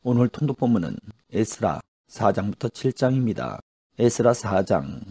오늘 통독 본문은 에스라 4장부터 7장입니다. 에스라 4장.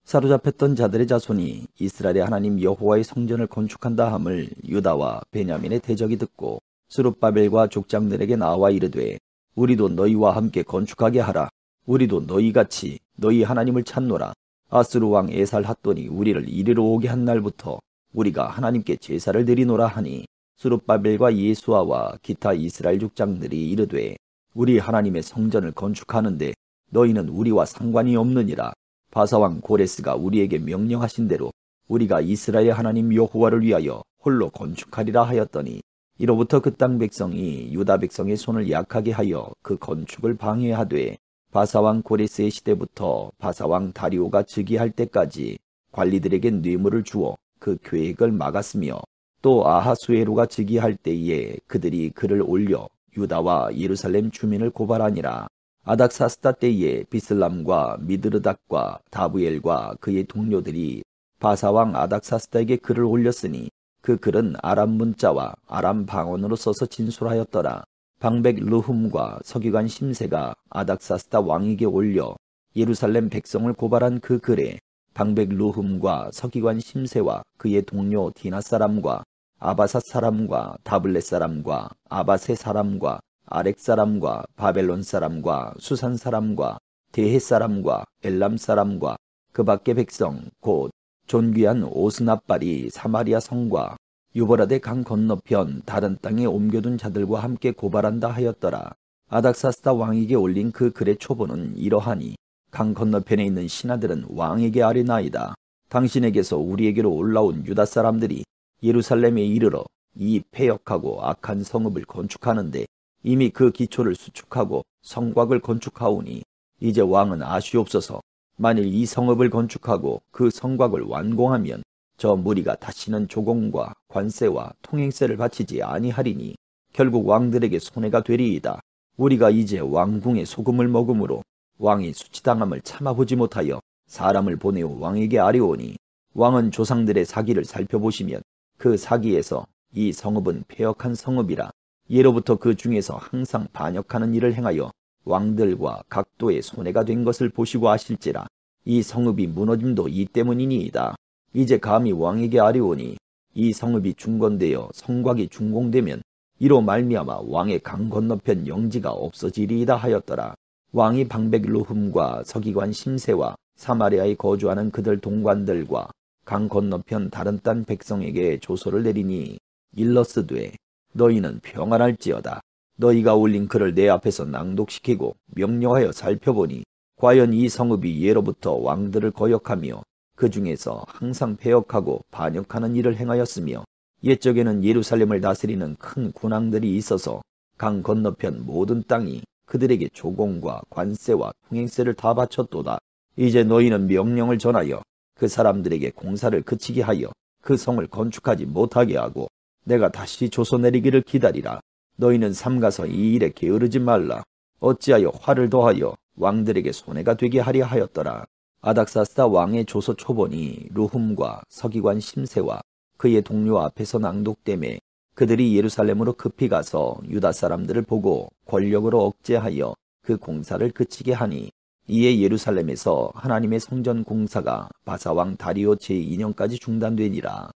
사로잡혔던 자들의 자손이 이스라엘의 하나님 여호와의 성전을 건축한다 함을 유다와 베냐민의 대적이 듣고 스룹바벨과 족장들에게 나와 이르되 우리도 너희와 함께 건축하게 하라. 우리도 너희같이 너희 하나님을 찾노라. 아스루 왕 에살핫돈이 우리를 이리로 오게 한 날부터 우리가 하나님께 제사를 드리노라 하니 스룹바벨과 예수아와 기타 이스라엘 족장들이 이르되 우리 하나님의 성전을 건축하는데 너희는 우리와 상관이 없느니라. 바사왕 고레스가 우리에게 명령하신 대로 우리가 이스라엘 하나님 여호와를 위하여 홀로 건축하리라 하였더니 이로부터 그 땅 백성이 유다 백성의 손을 약하게 하여 그 건축을 방해하되 바사왕 고레스의 시대부터 바사왕 다리오가 즉위할 때까지 관리들에게 뇌물을 주어 그 계획을 막았으며 또 아하수에로가 즉위할 때에 그들이 글을 올려 유다와 예루살렘 주민을 고발하니라. 아닥사스다 때에 비슬람과 미드르닥과 다부엘과 그의 동료들이 바사왕 아닥사스다에게 글을 올렸으니 그 글은 아람 문자와 아람 방언으로 써서 진술하였더라. 방백 르훔과 서기관 심세가 아닥사스다 왕에게 올려 예루살렘 백성을 고발한 그 글에 방백 르훔과 서기관 심세와 그의 동료 디나 사람과 아바사 사람과 다블렛 사람과 아바세 사람과 아렉 사람과 바벨론 사람과 수산 사람과 대헤 사람과 엘람 사람과 그 밖의 백성 곧 존귀한 오스납발이 사마리아 성과 유보라데 강 건너편 다른 땅에 옮겨둔 자들과 함께 고발한다 하였더라. 아닥사스다 왕에게 올린 그 글의 초본은 이러하니 강 건너편에 있는 신하들은 왕에게 아뢰나이다. 당신에게서 우리에게로 올라온 유다 사람들이 예루살렘에 이르러 이 패역하고 악한 성읍을 건축하는데 이미 그 기초를 수축하고 성곽을 건축하오니 이제 왕은 아쉬옵소서. 만일 이 성읍을 건축하고 그 성곽을 완공하면 저 무리가 다시는 조공과 관세와 통행세를 바치지 아니하리니 결국 왕들에게 손해가 되리이다. 우리가 이제 왕궁의 소금을 먹음으로 왕이 수치당함을 참아보지 못하여 사람을 보내어 왕에게 아뢰오니 왕은 조상들의 사기를 살펴보시면 그 사기에서 이 성읍은 패역한 성읍이라 예로부터 그 중에서 항상 반역하는 일을 행하여 왕들과 각도의 손해가 된 것을 보시고 아실지라 이 성읍이 무너짐도 이 때문이니이다. 이제 감히 왕에게 아뢰오니 이 성읍이 중건되어 성곽이 준공되면 이로 말미암아 왕의 강 건너편 영지가 없어지리이다 하였더라. 왕이 방백 르훔과 서기관 심세와 사마리아에 거주하는 그들 동관들과 강 건너편 다른 땅 백성에게 조서를 내리니 일러스되 너희는 평안할지어다. 너희가 올린 글을 내 앞에서 낭독시키고 명령하여 살펴보니 과연 이 성읍이 예로부터 왕들을 거역하며 그 중에서 항상 패역하고 반역하는 일을 행하였으며 옛적에는 예루살렘을 다스리는 큰 군왕들이 있어서 강 건너편 모든 땅이 그들에게 조공과 관세와 통행세를 다 바쳤도다. 이제 너희는 명령을 전하여 그 사람들에게 공사를 그치게 하여 그 성을 건축하지 못하게 하고 내가 다시 조서 내리기를 기다리라. 너희는 삼가서 이 일에 게으르지 말라. 어찌하여 화를 더하여 왕들에게 손해가 되게 하려 하였더라. 아닥사스다 왕의 조서 초본이 르훔과 서기관 심세와 그의 동료 앞에서 낭독되매 그들이 예루살렘으로 급히 가서 유다 사람들을 보고 권력으로 억제하여 그 공사를 그치게 하니 이에 예루살렘에서 하나님의 성전 공사가 바사왕 다리오 제2년까지 중단되니라.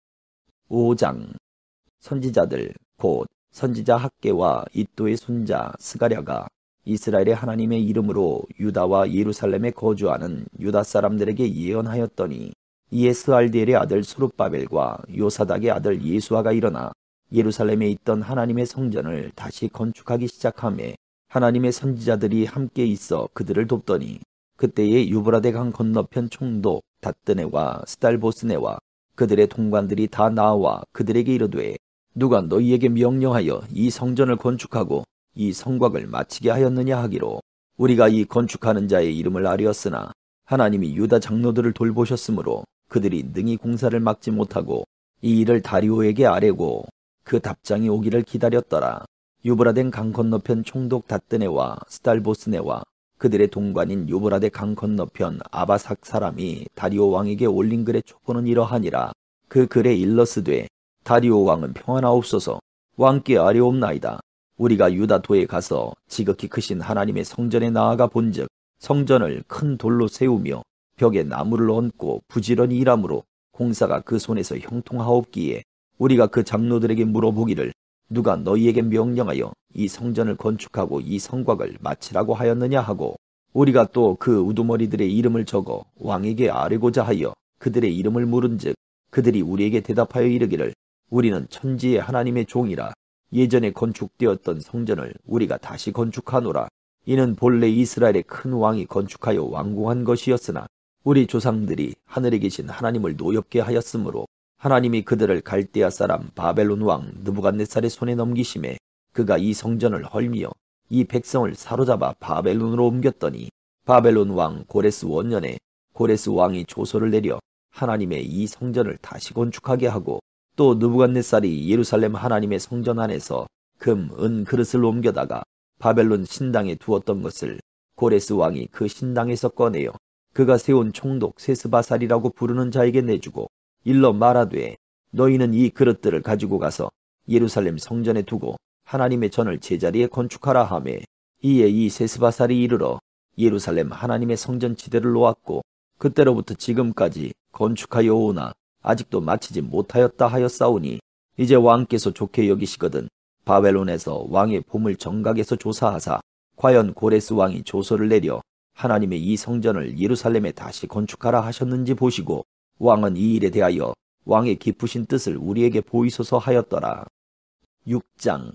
5장. 선지자들 곧 선지자 학개와 이도의 손자 스가랴가 이스라엘의 하나님의 이름으로 유다와 예루살렘에 거주하는 유다 사람들에게 예언하였더니 이에 스알디엘의 아들 스룹바벨과 요사닥의 아들 예수아가 일어나 예루살렘에 있던 하나님의 성전을 다시 건축하기 시작하며 하나님의 선지자들이 함께 있어 그들을 돕더니 그때에 유브라데 강 건너편 총독 닷드네와 스달보스네와 그들의 동관들이 다 나와 그들에게 이르되 누가 너희에게 명령하여 이 성전을 건축하고 이 성곽을 마치게 하였느냐 하기로 우리가 이 건축하는 자의 이름을 아뢰었으나 하나님이 유다 장로들을 돌보셨으므로 그들이 능히 공사를 막지 못하고 이 일을 다리오에게 아뢰고 그 답장이 오기를 기다렸더라. 유브라데 강 건너편 총독 닷드네와 스달보스네와 그들의 동관인 유브라데 강 건너편 아바삭 사람이 다리오 왕에게 올린 글의 초본은 이러하니라. 그 글에 일러스되 다리오 왕은 평안하옵소서. 왕께 아뢰옵나이다. 우리가 유다도에 가서 지극히 크신 하나님의 성전에 나아가 본즉 성전을 큰 돌로 세우며 벽에 나무를 얹고 부지런히 일함으로 공사가 그 손에서 형통하옵기에 우리가 그 장로들에게 물어보기를 누가 너희에게 명령하여 이 성전을 건축하고 이 성곽을 마치라고 하였느냐 하고 우리가 또 그 우두머리들의 이름을 적어 왕에게 아뢰고자 하여 그들의 이름을 물은즉 그들이 우리에게 대답하여 이르기를 우리는 천지의 하나님의 종이라 예전에 건축되었던 성전을 우리가 다시 건축하노라. 이는 본래 이스라엘의 큰 왕이 건축하여 완공한 것이었으나 우리 조상들이 하늘에 계신 하나님을 노엽게 하였으므로 하나님이 그들을 갈대아 사람 바벨론 왕 느부갓네살의 손에 넘기심에 그가 이 성전을 헐미어 이 백성을 사로잡아 바벨론으로 옮겼더니 바벨론 왕 고레스 원년에 고레스 왕이 조서를 내려 하나님의 이 성전을 다시 건축하게 하고 또 느부갓네살이 예루살렘 하나님의 성전 안에서 금, 은 그릇을 옮겨다가 바벨론 신당에 두었던 것을 고레스 왕이 그 신당에서 꺼내어 그가 세운 총독 세스바살이라고 부르는 자에게 내주고 일러 말하되 너희는 이 그릇들을 가지고 가서 예루살렘 성전에 두고 하나님의 전을 제자리에 건축하라 하매 이에 이 세스바살이 이르러 예루살렘 하나님의 성전 지대를 놓았고 그때로부터 지금까지 건축하여 오나 아직도 마치지 못하였다 하였사오니 이제 왕께서 좋게 여기시거든 바벨론에서 왕의 보물 정각에서 조사하사 과연 고레스 왕이 조서를 내려 하나님의 이 성전을 예루살렘에 다시 건축하라 하셨는지 보시고 왕은 이 일에 대하여 왕의 깊으신 뜻을 우리에게 보이소서 하였더라. 6장.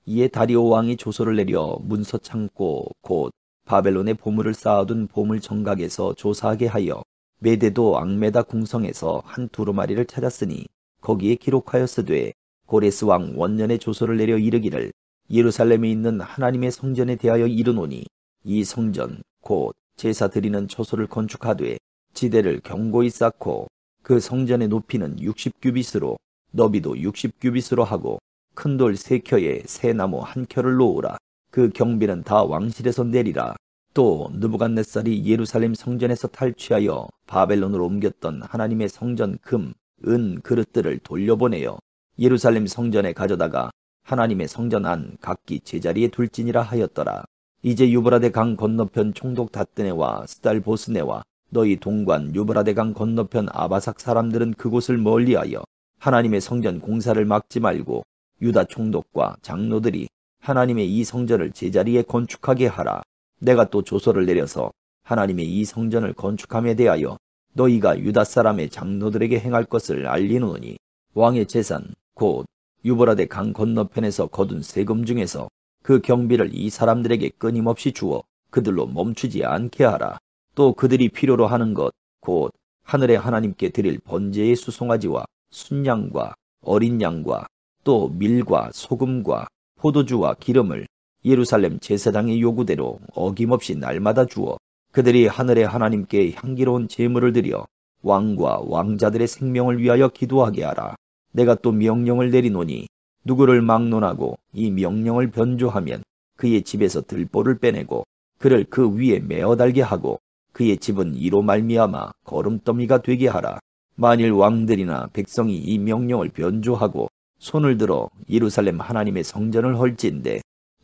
이에 다리오 왕이 조서를 내려 문서 창고 곧 바벨론의 보물을 쌓아둔 보물 정각에서 조사하게 하여 메데도 앙메다 궁성에서 한 두루마리를 찾았으니 거기에 기록하였으되 고레스 왕 원년에 조서를 내려 이르기를 예루살렘에 있는 하나님의 성전에 대하여 이르노니 이 성전 곧 제사 드리는 처소를 건축하되 지대를 견고히 쌓고 그 성전의 높이는 60규빗으로 너비도 60규빗으로 하고 큰 돌 3켜에 새 나무 1켜를 놓으라. 그 경비는 다 왕실에서 내리라. 또 느부갓네살이 예루살렘 성전에서 탈취하여 바벨론으로 옮겼던 하나님의 성전 금, 은 그릇들을 돌려보내어 예루살렘 성전에 가져다가 하나님의 성전 안 각기 제자리에 둘지니라 하였더라. 이제 유브라데 강 건너편 총독 다뜨네와 스달보스네와 너희 동관 유브라데 강 건너편 아바삭 사람들은 그곳을 멀리하여 하나님의 성전 공사를 막지 말고 유다 총독과 장로들이 하나님의 이 성전을 제자리에 건축하게 하라. 내가 또 조서를 내려서 하나님의 이 성전을 건축함에 대하여 너희가 유다 사람의 장로들에게 행할 것을 알리노니 왕의 재산 곧 유브라데 강 건너편에서 거둔 세금 중에서 그 경비를 이 사람들에게 끊임없이 주어 그들로 멈추지 않게 하라. 또 그들이 필요로 하는 것 곧 하늘의 하나님께 드릴 번제의 수송아지와 순양과 어린 양과 또 밀과 소금과 포도주와 기름을 예루살렘 제사장의 요구대로 어김없이 날마다 주어 그들이 하늘의 하나님께 향기로운 제물을 드려 왕과 왕자들의 생명을 위하여 기도하게 하라. 내가 또 명령을 내리노니 누구를 막론하고 이 명령을 변조하면 그의 집에서 들보를 빼내고 그를 그 위에 메어 달게 하고 그의 집은 이로 말미암아 거름더미가 되게 하라. 만일 왕들이나 백성이 이 명령을 변조하고 손을 들어 예루살렘 하나님의 성전을 헐지인데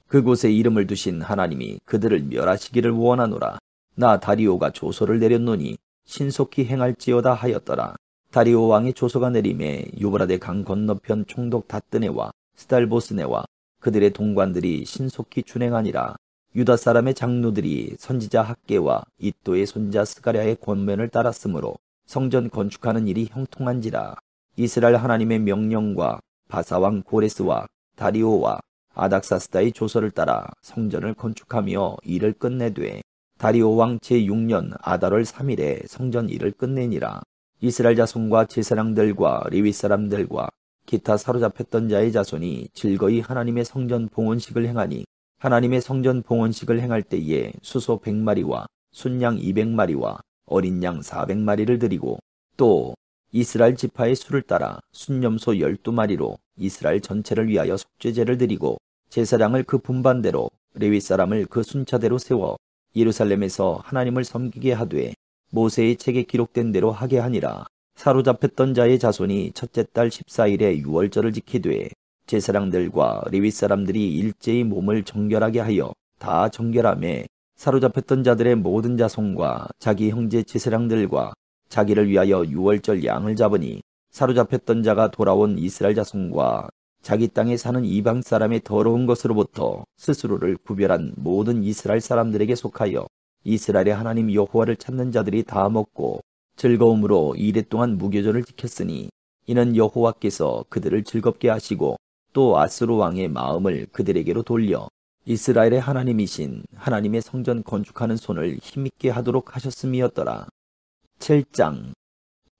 그곳에 이름을 두신 하나님이 그들을 멸하시기를 원하노라. 나 다리오가 조서를 내렸노니 신속히 행할지어다 하였더라. 다리오 왕의 조서가 내림에 유브라데 강 건너편 총독 다뜨네와 스달보스네와 그들의 동관들이 신속히 준행하니라. 유다 사람의 장로들이 선지자 학계와 이또의 손자 스가랴의 권면을 따랐으므로 성전 건축하는 일이 형통한지라. 이스라엘 하나님의 명령과 바사왕 고레스와 다리오와 아닥사스다의 조서를 따라 성전을 건축하며 일을 끝내되 다리오 왕 제6년 아달월 3일에 성전 일을 끝내니라. 이스라엘 자손과 제사장들과 레위 사람들과 기타 사로잡혔던 자의 자손이 즐거이 하나님의 성전 봉헌식을 행하니 하나님의 성전 봉헌식을 행할 때에 수소 100마리와 순양 200마리와 어린 양 400마리를 드리고 또 이스라엘 지파의 수를 따라 순염소 12마리로 이스라엘 전체를 위하여 속죄제를 드리고 제사장을 그 분반대로 레위 사람을 그 순차대로 세워 예루살렘에서 하나님을 섬기게 하되 모세의 책에 기록된 대로 하게 하니라. 사로잡혔던 자의 자손이 첫째 달 14일에 유월절을 지키되 제사장들과 레위 사람들이 일제히 몸을 정결하게 하여 다 정결함에 사로잡혔던 자들의 모든 자손과 자기 형제 제사장들과 자기를 위하여 유월절 양을 잡으니 사로잡혔던 자가 돌아온 이스라엘 자손과 자기 땅에 사는 이방 사람의 더러운 것으로부터 스스로를 구별한 모든 이스라엘 사람들에게 속하여 이스라엘의 하나님 여호와를 찾는 자들이 다 먹고 즐거움으로 이랫동안 무교절을 지켰으니 이는 여호와께서 그들을 즐겁게 하시고 또 아스루 왕의 마음을 그들에게로 돌려 이스라엘의 하나님이신 하나님의 성전 건축하는 손을 힘있게 하도록 하셨음이었더라. 7장.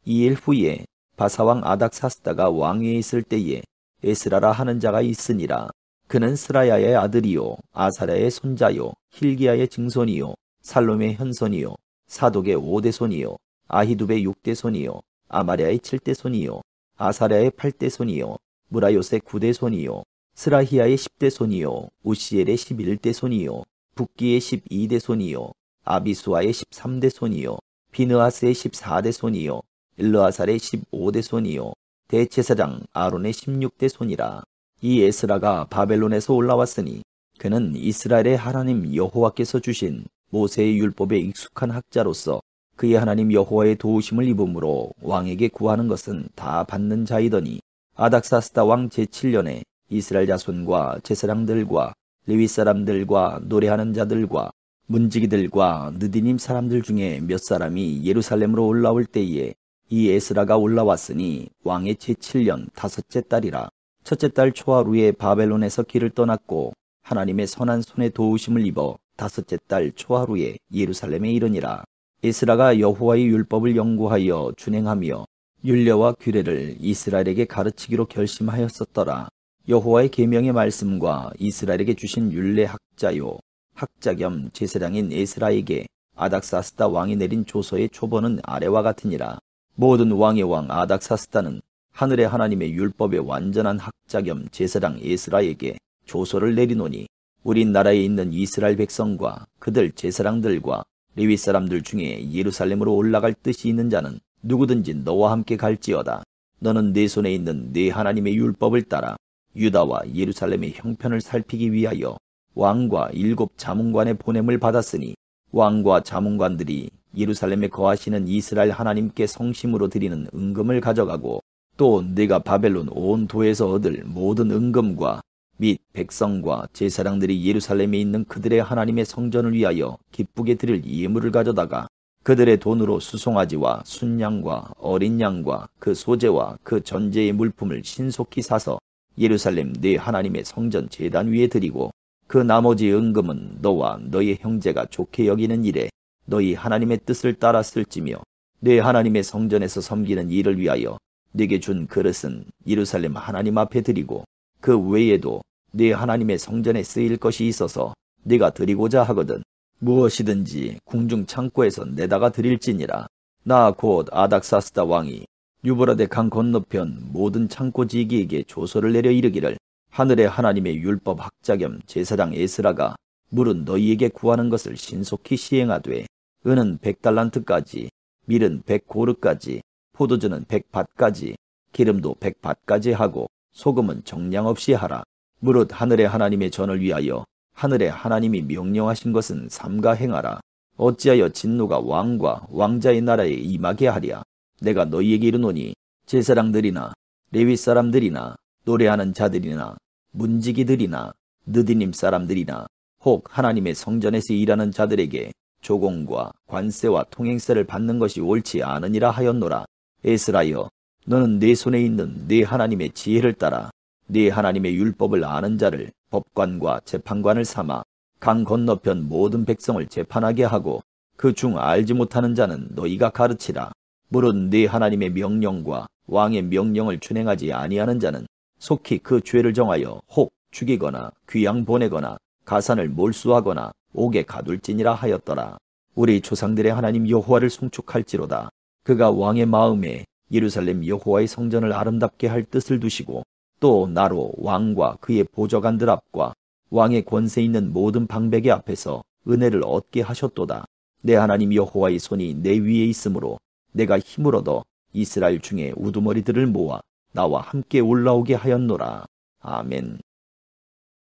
2일 후에 바사왕 아닥사스다가 왕위에 있을 때에 에스라라 하는 자가 있으니라. 그는 스라야의 아들이요 아사랴의 손자요 힐기야의 증손이요 살롬의 현손이요 사독의 5대 손이요 아히두베의 6대 손이요 아마랴의 7대 손이요 아사랴의 8대 손이요 무라요의 9대 손이요 스라히야의 10대 손이요 우시엘의 11대 손이요 붓기의 12대 손이요 아비수아의 13대 손이요 비느하스의 14대 손이요 일르아살의 15대 손이요 대제사장 아론의 16대 손이라. 이 에스라가 바벨론에서 올라왔으니 그는 이스라엘의 하나님 여호와께서 주신 모세의 율법에 익숙한 학자로서 그의 하나님 여호와의 도우심을 입음으로 왕에게 구하는 것은 다 받는 자이더니 아닥사스다 왕 제7년에 이스라엘 자손과 제사장들과 레위 사람들과 노래하는 자들과 문지기들과 느디님 사람들 중에 몇 사람이 예루살렘으로 올라올 때에 이 에스라가 올라왔으니 왕의 제7년 5째 달이라. 첫째 달 초하루에 바벨론에서 길을 떠났고 하나님의 선한 손에 도우심을 입어 5째 달 초하루에 예루살렘에 이르니라. 에스라가 여호와의 율법을 연구하여 준행하며 율례와 규례를 이스라엘에게 가르치기로 결심하였었더라. 여호와의 계명의 말씀과 이스라엘에게 주신 율례 학자요 학자 겸 제사장인 에스라에게 아닥사스다 왕이 내린 조서의 초본은 아래와 같으니라. 모든 왕의 왕 아닥사스다는 하늘의 하나님의 율법의 완전한 학자 겸 제사장 에스라에게 조서를 내리노니 우리나라에 있는 이스라엘 백성과 그들 제사장들과 레위 사람들 중에 예루살렘으로 올라갈 뜻이 있는 자는 누구든지 너와 함께 갈지어다. 너는 내 손에 있는 네 하나님의 율법을 따라 유다와 예루살렘의 형편을 살피기 위하여 왕과 7 자문관의 보냄을 받았으니 왕과 자문관들이 예루살렘에 거하시는 이스라엘 하나님께 성심으로 드리는 은금을 가져가고 또 네가 바벨론 온 도에서 얻을 모든 은금과 및 백성과 제사장들이 예루살렘에 있는 그들의 하나님의 성전을 위하여 기쁘게 드릴 예물을 가져다가 그들의 돈으로 수송아지와 순양과 어린 양과 그 소재와 그 전제의 물품을 신속히 사서 예루살렘 네 하나님의 성전 제단 위에 드리고 그 나머지 은금은 너와 너의 형제가 좋게 여기는 일에 너희 하나님의 뜻을 따라 쓸지며 네 하나님의 성전에서 섬기는 일을 위하여 네게 준 그릇은 예루살렘 하나님 앞에 드리고 그 외에도 네 하나님의 성전에 쓰일 것이 있어서 네가 드리고자 하거든 무엇이든지 궁중 창고에서 내다가 드릴지니라. 나 곧 아닥사스다 왕이 유브라데 강 건너편 모든 창고지기에게 조서를 내려 이르기를 하늘의 하나님의 율법 학자 겸 제사장 에스라가 물은 너희에게 구하는 것을 신속히 시행하되 은은 100달란트까지 밀은 100고르까지 포도주는 100밭까지 기름도 100밭까지 하고 소금은 정량 없이 하라. 무릇 하늘의 하나님의 전을 위하여 하늘의 하나님이 명령하신 것은 삼가 행하라. 어찌하여 진노가 왕과 왕자의 나라에 임하게 하랴. 내가 너희에게 이르노니 제사장들이나 레위 사람들이나 노래하는 자들이나 문지기들이나 느디님 사람들이나 혹 하나님의 성전에서 일하는 자들에게 조공과 관세와 통행세를 받는 것이 옳지 않으니라 하였노라. 에스라여, 너는 내 손에 있는 네 하나님의 지혜를 따라 네 하나님의 율법을 아는 자를 법관과 재판관을 삼아 강 건너편 모든 백성을 재판하게 하고 그 중 알지 못하는 자는 너희가 가르치라. 무릇 네 하나님의 명령과 왕의 명령을 준행하지 아니하는 자는 속히 그 죄를 정하여 혹 죽이거나 귀양 보내거나 가산을 몰수하거나 옥에 가둘지니라 하였더라. 우리 조상들의 하나님 여호와를 송축할지로다. 그가 왕의 마음에 예루살렘 여호와의 성전을 아름답게 할 뜻을 두시고 또 나로 왕과 그의 보좌관들 앞과 왕의 권세 있는 모든 방백의 앞에서 은혜를 얻게 하셨도다. 내 하나님 여호와의 손이 내 위에 있으므로 내가 힘을 얻어 이스라엘 중에 우두머리들을 모아 나와 함께 올라오게 하였노라. 아멘.